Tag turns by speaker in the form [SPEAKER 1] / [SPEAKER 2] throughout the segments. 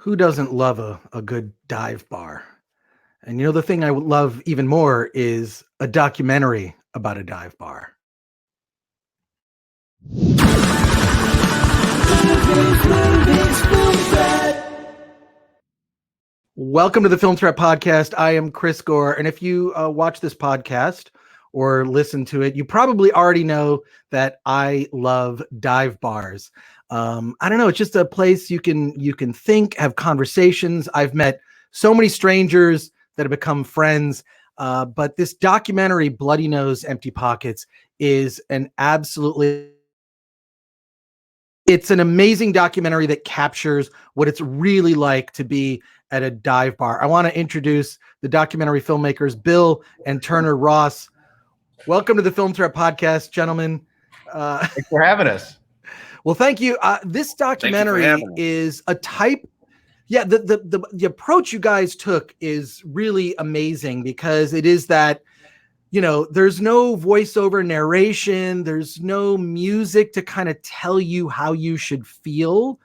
[SPEAKER 1] Who doesn't love a good dive bar? And the thing I would love even more is a documentary about a dive bar. Welcome to the Film Threat Podcast. I am Chris Gore. And if you watch this podcast or listen to it, you probably already know that I love dive bars. I don't know. It's just a place you can think, have conversations. I've met so many strangers that have become friends. But this documentary, Bloody Nose, Empty Pockets, is it's an amazing documentary that captures what it's really like to be at a dive bar. I want to introduce the documentary filmmakers, Bill and Turner Ross. Welcome to the Film Threat Podcast, gentlemen.
[SPEAKER 2] Thanks for having us.
[SPEAKER 1] Well, thank you. This documentary is a type. Yeah, the approach you guys took is really amazing because it is that, there's no voiceover narration. There's no music to kind of tell you how you should feel.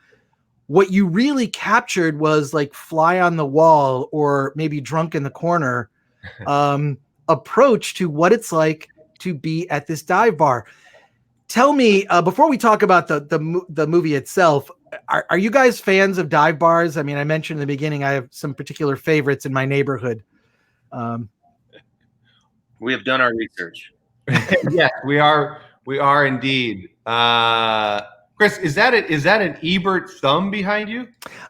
[SPEAKER 1] What you really captured was like fly on the wall or maybe drunk in the corner approach to what it's like to be at this dive bar. Tell me, before we talk about the movie itself, are you guys fans of dive bars? I mean, I mentioned in the beginning, I have some particular favorites in my neighborhood.
[SPEAKER 3] We have done our research.
[SPEAKER 2] Yes, we are indeed. Chris, is that an Ebert thumb behind you?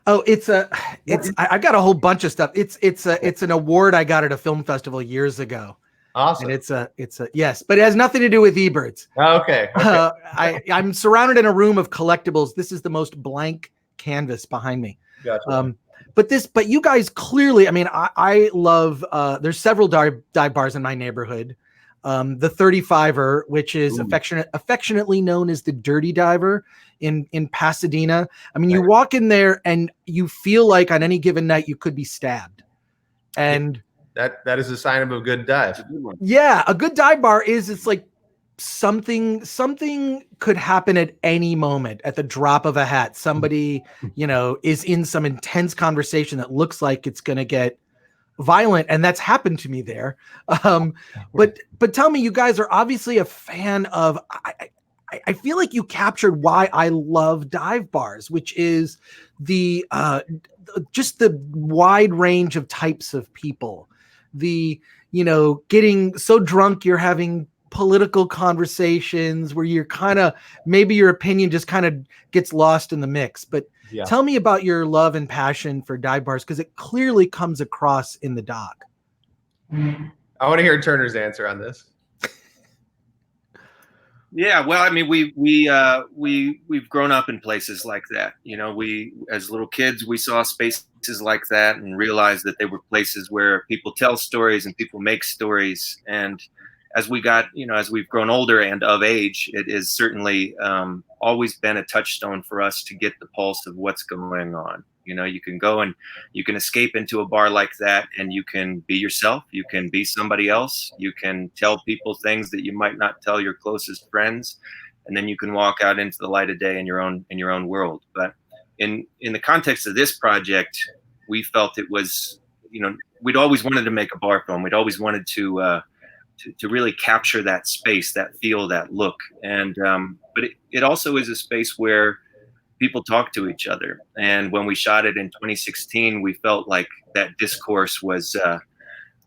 [SPEAKER 1] Oh, I got a whole bunch of stuff. It's an award I got at a film festival years ago.
[SPEAKER 2] Awesome.
[SPEAKER 1] And it's a yes, but it has nothing to do with Eberts.
[SPEAKER 2] Okay.
[SPEAKER 1] I'm surrounded in a room of collectibles. This is the most blank canvas behind me.
[SPEAKER 2] Gotcha.
[SPEAKER 1] But you guys clearly, I mean, I love, there's several dive bars in my neighborhood. The 35er, which is affectionately known as the Dirty Diver in Pasadena. I mean, you walk in there and you feel like on any given night you could be stabbed. And
[SPEAKER 2] that is a sign of a good dive.
[SPEAKER 1] Yeah, a good dive bar it's like something could happen at any moment at the drop of a hat. Somebody, is in some intense conversation that looks like it's going to get violent, and that's happened to me there. But tell me, you guys are obviously a fan of. I feel like you captured why I love dive bars, which is the just the wide range of types of people. The getting so drunk you're having political conversations where you're kind of maybe your opinion just kind of gets lost in the mix. But tell me about your love and passion for dive bars, because it clearly comes across in the doc.
[SPEAKER 2] I want to hear Turner's answer on this.
[SPEAKER 3] Yeah, well, I mean, we've grown up in places like that. We as little kids we saw spaces like that and realized that they were places where people tell stories and people make stories. And as we've grown older and of age, it is certainly always been a touchstone for us to get the pulse of what's going on. You can go and you can escape into a bar like that and you can be yourself. You can be somebody else. You can tell people things that you might not tell your closest friends. And then you can walk out into the light of day in your own world. But in the context of this project, we felt it was, we'd always wanted to make a bar film. We'd always wanted to really capture that space, that feel, that look. And but it also is a space where people talk to each other. And when we shot it in 2016, we felt like that discourse was at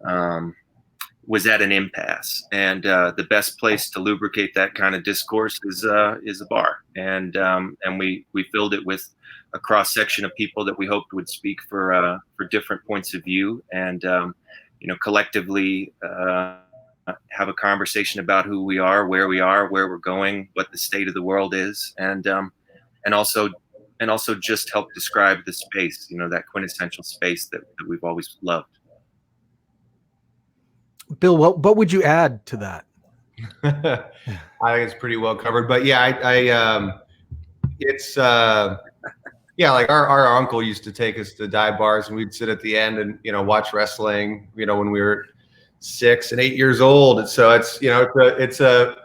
[SPEAKER 3] an impasse. And the best place to lubricate that kind of discourse is a bar. And we filled it with a cross section of people that we hoped would speak for different points of view, and collectively have a conversation about who we are, where we're going, what the state of the world is, and also just help describe the space, that quintessential space that we've always loved.
[SPEAKER 1] Bill, what would you add to that?
[SPEAKER 2] I think it's pretty well covered, but yeah, it's like our uncle used to take us to dive bars, and we'd sit at the end and watch wrestling, when we were 6 and 8 years old. And so it's a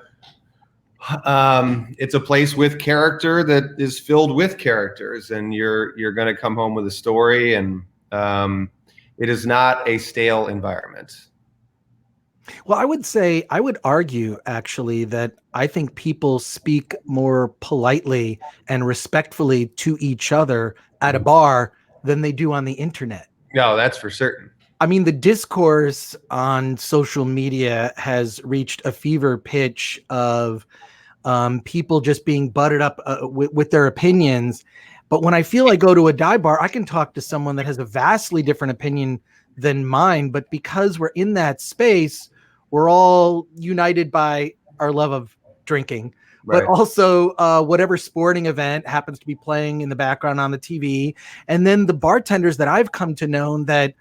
[SPEAKER 2] It's a place with character that is filled with characters, and you're going to come home with a story, and it is not a stale environment.
[SPEAKER 1] Well, I would argue actually that I think people speak more politely and respectfully to each other at a bar than they do on the internet.
[SPEAKER 2] No, that's for certain.
[SPEAKER 1] I mean, the discourse on social media has reached a fever pitch of people just being butted up with their opinions. But when I feel I go to a dive bar, I can talk to someone that has a vastly different opinion than mine. But because we're in that space, we're all united by our love of drinking,
[SPEAKER 2] Right.
[SPEAKER 1] but also whatever sporting event happens to be playing in the background on the TV. And then the bartenders that I've come to know that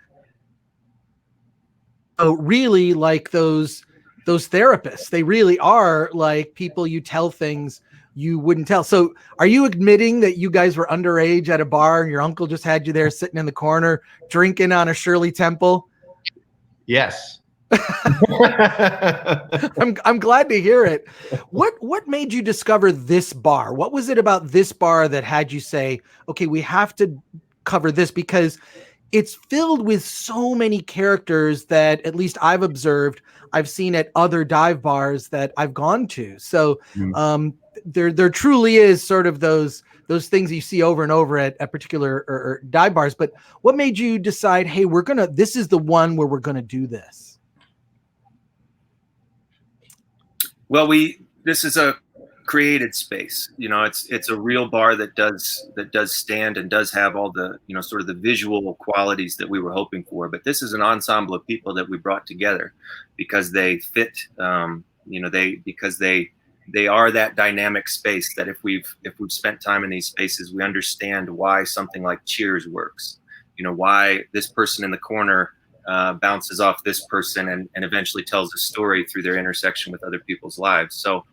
[SPEAKER 1] really like those therapists. They really are like people you tell things you wouldn't tell. So are you admitting that you guys were underage at a bar and your uncle just had you there sitting in the corner drinking on a Shirley Temple?
[SPEAKER 2] Yes.
[SPEAKER 1] I'm glad to hear it. What made you discover this bar? What was it about this bar that had you say, okay, we have to cover this? Because it's filled with so many characters that at least I've observed, I've seen at other dive bars that I've gone to. So there truly is sort of those things you see over and over at particular or dive bars. But what made you decide, hey, this is the one where we're going to do this?
[SPEAKER 3] Well, this is a created space. It's a real bar that does stand and does have all the, sort of the visual qualities that we were hoping for. But this is an ensemble of people that we brought together because they fit, because they are that dynamic space that if we've spent time in these spaces, we understand why something like Cheers works. Why this person in the corner bounces off this person and eventually tells a story through their intersection with other people's lives. So,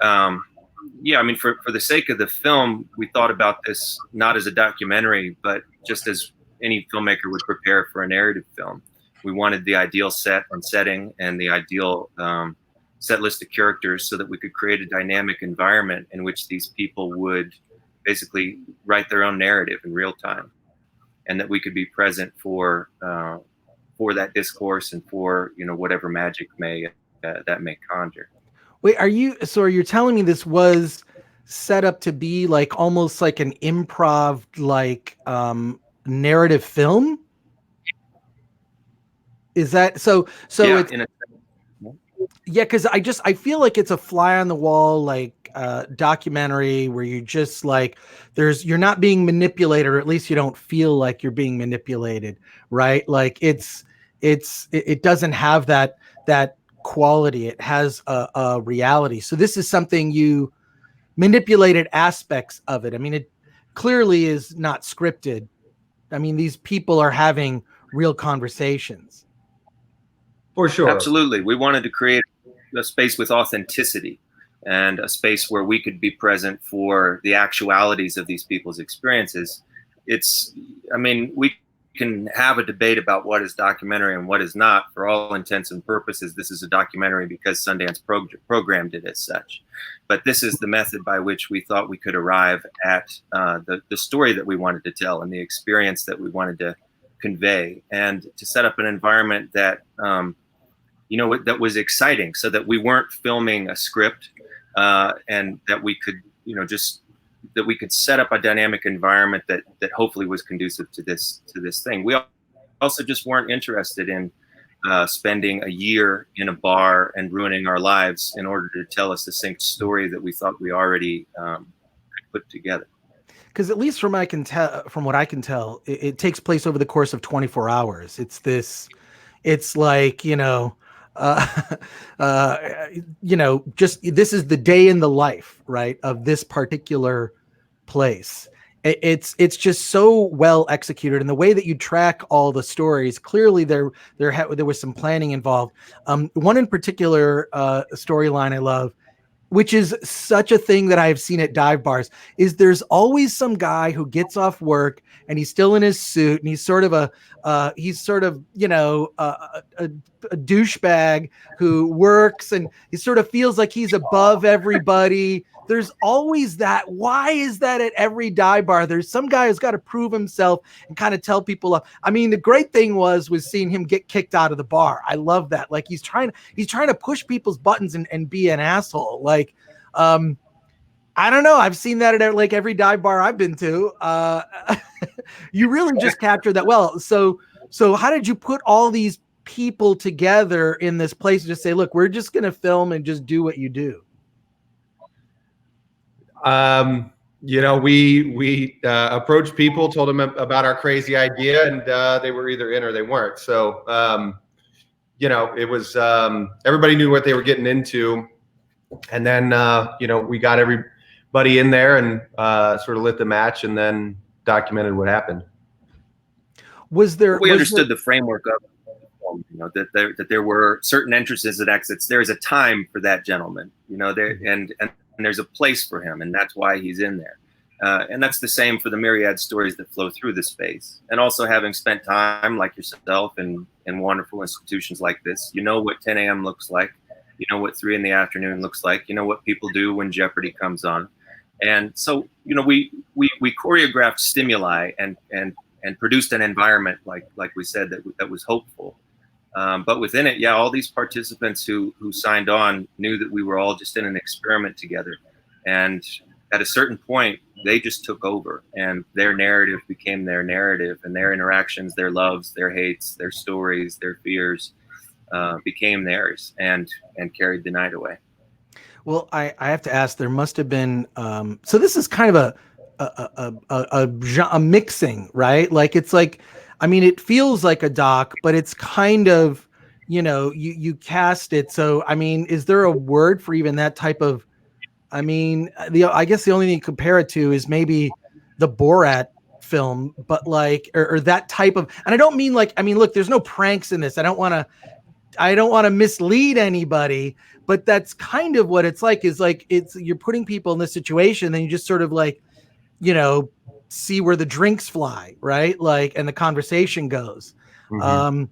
[SPEAKER 3] for the sake of the film, we thought about this not as a documentary, but just as any filmmaker would prepare for a narrative film. We wanted the ideal set and setting and the ideal set list of characters so that we could create a dynamic environment in which these people would basically write their own narrative in real time, and that we could be present for that discourse and for whatever magic that may conjure.
[SPEAKER 1] Wait, are you telling me this was set up to be like almost like an improv narrative film? Is that so?
[SPEAKER 3] Yeah,
[SPEAKER 1] because I feel like it's a fly on the wall documentary where you just like you're not being manipulated, or at least you don't feel like you're being manipulated, right? Like it doesn't have that quality. It has a reality. So this is something you manipulated aspects of it. I mean, it clearly is not scripted. I mean, these people are having real conversations.
[SPEAKER 2] For sure.
[SPEAKER 3] Absolutely. We wanted to create a space with authenticity and a space where we could be present for the actualities of these people's experiences. We can have a debate about what is documentary and what is not. For all intents and purposes, this is a documentary because Sundance programmed it as such. But this is the method by which we thought we could arrive at the story that we wanted to tell and the experience that we wanted to convey, and to set up an environment that that was exciting, so that we weren't filming a script, and that we could that we could set up a dynamic environment that hopefully was conducive to this thing. We also just weren't interested in spending a year in a bar and ruining our lives in order to tell a succinct story that we thought we already could put together.
[SPEAKER 1] Because at least from what I can tell, it takes place over the course of 24 hours. It's like, just this is the day in the life, right, of this particular place. It's just so well executed, and the way that you track all the stories, clearly there was some planning involved. One in particular storyline I love which is such a thing that I've seen at dive bars, is there's always some guy who gets off work and he's still in his suit and he's sort of a douchebag who works and he sort of feels like he's above everybody. There's always that. Why is that at every dive bar? There's some guy who's got to prove himself and kind of tell people up. I mean, the great thing was seeing him get kicked out of the bar. I love that. Like he's trying to push people's buttons and be an asshole. Like, I don't know. I've seen that at like every dive bar I've been to. You really just captured that well. So how did you put all these people together in this place and just say, look, we're just going to film and just do what you do?
[SPEAKER 2] We approached people, told them about our crazy idea, and they were either in or they weren't. So, it was everybody knew what they were getting into, and then we got everybody in there and sort of lit the match, and then documented what happened.
[SPEAKER 3] We understood the framework of that there were certain entrances and exits. There is a time for that gentleman, and there's a place for him, and that's why he's in there. And that's the same for the myriad stories that flow through the space. And also having spent time like yourself in wonderful institutions like this, you know what 10 a.m. looks like, you know what 3 p.m. looks like, you know what people do when Jeopardy comes on. And so, we choreographed stimuli and produced an environment, like we said, that was hopeful. But within it, all these participants who signed on knew that we were all just in an experiment together. And at a certain point, they just took over, and their narrative became their narrative, and their interactions, their loves, their hates, their stories, their fears became theirs and carried the night away.
[SPEAKER 1] Well, I have to ask, there must have been, so this is kind of a mixing, right? Like, it's like, I mean, it feels like a doc, but it's kind of, you cast it. So, I mean, is there a word for even that type of, I mean, I guess the only thing you compare it to is maybe the Borat film, but like, or that type of, and I don't mean like, I mean, look, there's no pranks in this. I don't want to mislead anybody, but that's kind of what it's like, is like, you're putting people in this situation, then you just sort of like, see where the drinks fly, right? Like, and the conversation goes. Mm-hmm.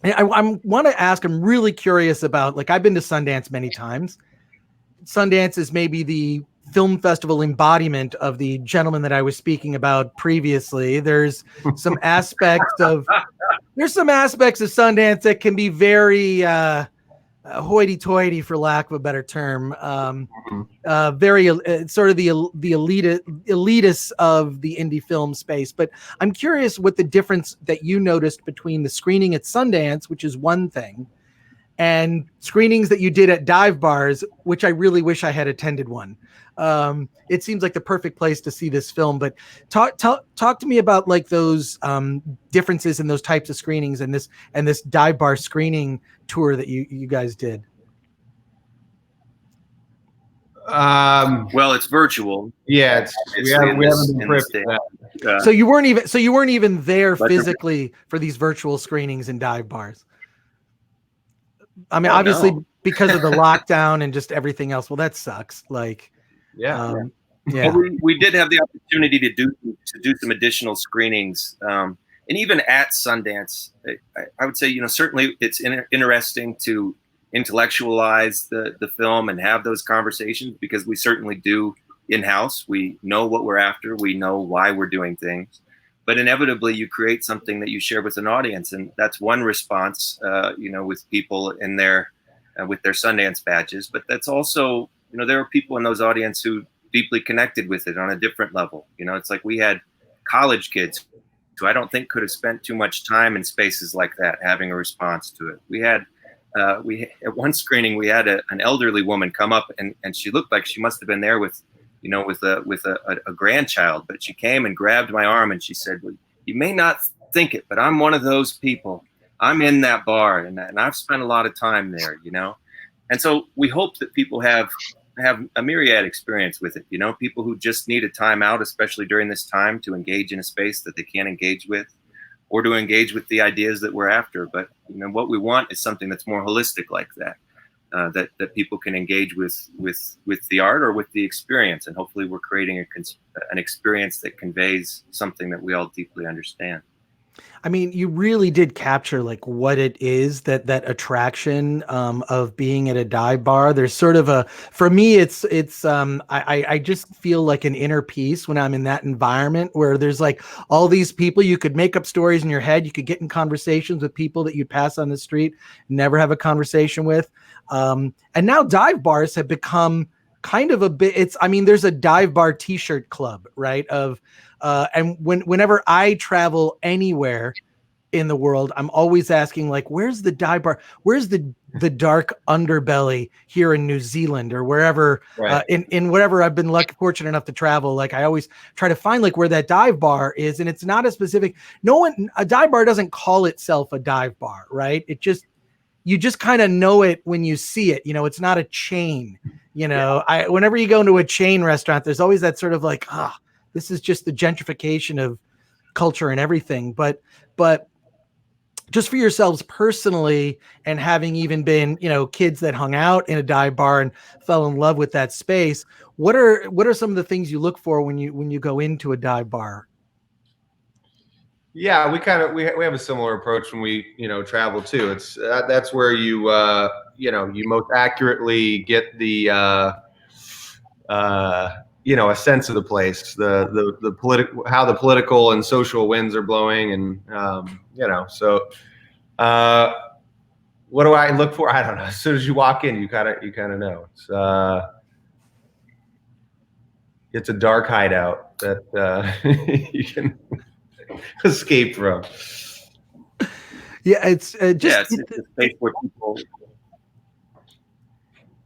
[SPEAKER 1] And I want to ask, I'm really curious about, like, I've been to Sundance many times. Sundance is maybe the film festival embodiment of the gentleman that I was speaking about previously. There's some aspects of Sundance that can be very hoity-toity, for lack of a better term. Very sort of the elitists of the indie film space. But I'm curious what the difference that you noticed between the screening at Sundance, which is one thing, and screenings that you did at dive bars, which I really wish I had attended one. It seems like the perfect place to see this film, but talk to me about like those differences in those types of screenings and this dive bar screening tour that you guys did.
[SPEAKER 3] Well, it's virtual.
[SPEAKER 2] Yeah, we haven't been privy to that.
[SPEAKER 1] So you weren't even there physically for these virtual screenings in dive bars. I mean, obviously because of the lockdown and just everything else. Well, that sucks. Like,
[SPEAKER 2] yeah.
[SPEAKER 3] Well, we did have the opportunity to do some additional screenings, and even at Sundance, I would say, certainly it's interesting to intellectualize the film and have those conversations, because we certainly do in-house. We know what we're after. We know why we're doing things. But inevitably, you create something that you share with an audience, and that's one response, with people in their with their Sundance badges. But that's also, there are people in those audience who deeply connected with it on a different level. It's like we had college kids who I don't think could have spent too much time in spaces like that having a response to it. We had at one screening, we had an elderly woman come up, and she looked like she must have been there with a grandchild, but she came and grabbed my arm and she said, well, you may not think it, but I'm one of those people. I'm in that bar, and I've spent a lot of time there, And so we hope that people have a myriad experience with it, people who just need a time out, especially during this time, to engage in a space that they can't engage with, or to engage with the ideas that we're after. But what we want is something that's more holistic like that. that people can engage with the art or with the experience, and hopefully we're creating an experience that conveys something that we all deeply understand.
[SPEAKER 1] I mean, you really did capture like what it is, that attraction of being at a dive bar. There's sort of for me, it's I just feel like an inner peace when I'm in that environment where there's like all these people. You could make up stories in your head. You could get in conversations with people that you'd pass on the street, never have a conversation with. And now dive bars have become kind of a bit, there's a dive bar t-shirt club, right? And whenever I travel anywhere in the world, I'm always asking, like, where's the dive bar? Where's the dark underbelly here in New Zealand or wherever,
[SPEAKER 2] right.
[SPEAKER 1] In whatever I've been fortunate enough to travel. Like, I always try to find like where that dive bar is. And it's not a specific, a dive bar doesn't call itself a dive bar, right? You just kind of know it when you see it. It's not a chain. Whenever you go into a chain restaurant, there's always that sort of like, this is just the gentrification of culture and everything. But just for yourselves personally, and having even been, kids that hung out in a dive bar and fell in love with that space, what are some of the things you look for when you go into a dive bar?
[SPEAKER 2] Yeah, we have a similar approach when we travel too. It's that's where you most accurately get the a sense of the place, the political, how the political and social winds are blowing, and so what do I look for? I don't know. As soon as you walk in, you kind of know. It's a dark hideout that you can escape from.
[SPEAKER 1] Yeah, it's just
[SPEAKER 3] it's a space where people.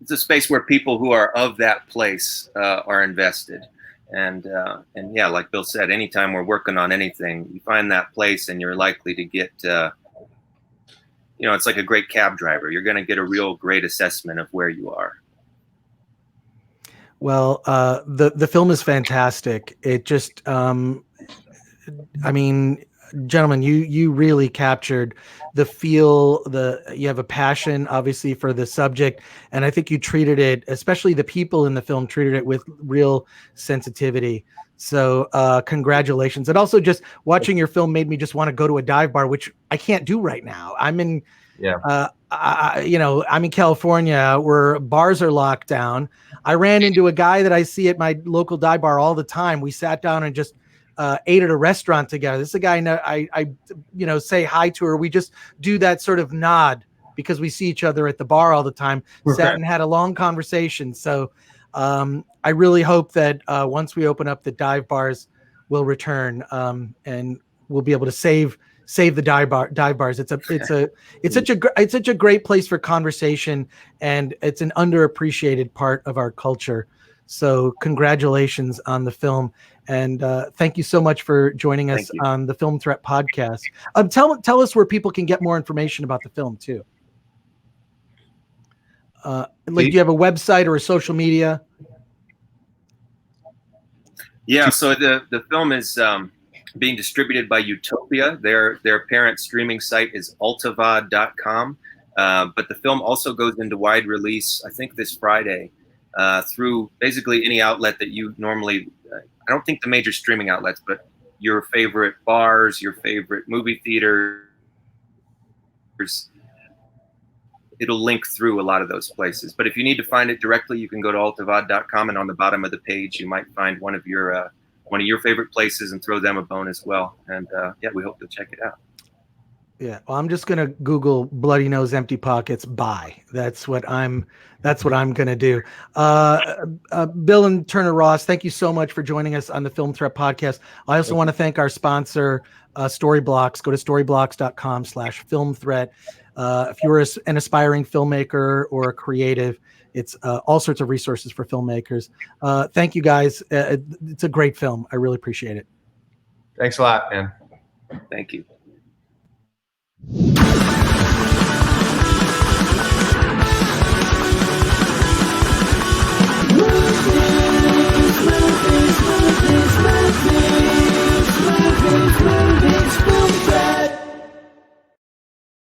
[SPEAKER 3] It's a space where people who are of that place are invested, and yeah, like Bill said, anytime we're working on anything, you find that place, and you're likely to get. It's like a great cab driver. You're going to get a real great assessment of where you are.
[SPEAKER 1] Well, the film is fantastic. It just, gentlemen, you really captured the feel. You have a passion, obviously, for the subject, and I think you treated it, especially the people in the film, treated it with real sensitivity. So, congratulations! And also, just watching your film made me just want to go to a dive bar, which I can't do right now. I'm in, I'm in California where bars are locked down. I ran into a guy that I see at my local dive bar all the time. We sat down and just ate at a restaurant together. This is a guy I say hi to her. We just do that sort of nod because we see each other at the bar all the time. Sat and had a long conversation. So I really hope that once we open up, the dive bars will return and we'll be able to save the dive bars. It's such a great place for conversation, and it's an underappreciated part of our culture. So congratulations on the film, and thank you so much for joining us on the Film Threat podcast. Tell us where people can get more information about the film too. Do you have a website or a social media?
[SPEAKER 3] Yeah, so the film is being distributed by Utopia. Their parent streaming site is altavad.com. But the film also goes into wide release, I think, this Friday through basically any outlet that you normally, I don't think the major streaming outlets, but your favorite bars, your favorite movie theaters. It'll link through a lot of those places. But if you need to find it directly, you can go to altavad.com, and on the bottom of the page, you might find one of your favorite places and throw them a bone as well. And yeah, we hope you'll check it out.
[SPEAKER 1] Yeah, well, I'm just gonna Google "Bloody Nose, Empty Pockets" buy. That's what I'm gonna do. Bill and Turner Ross, thank you so much for joining us on the Film Threat podcast. I also want to thank our sponsor, Storyblocks. Go to storyblocks.com/filmthreat. If you're an aspiring filmmaker or a creative, it's all sorts of resources for filmmakers. Thank you guys. It's a great film. I really appreciate it.
[SPEAKER 2] Thanks a lot, man.
[SPEAKER 3] Thank you.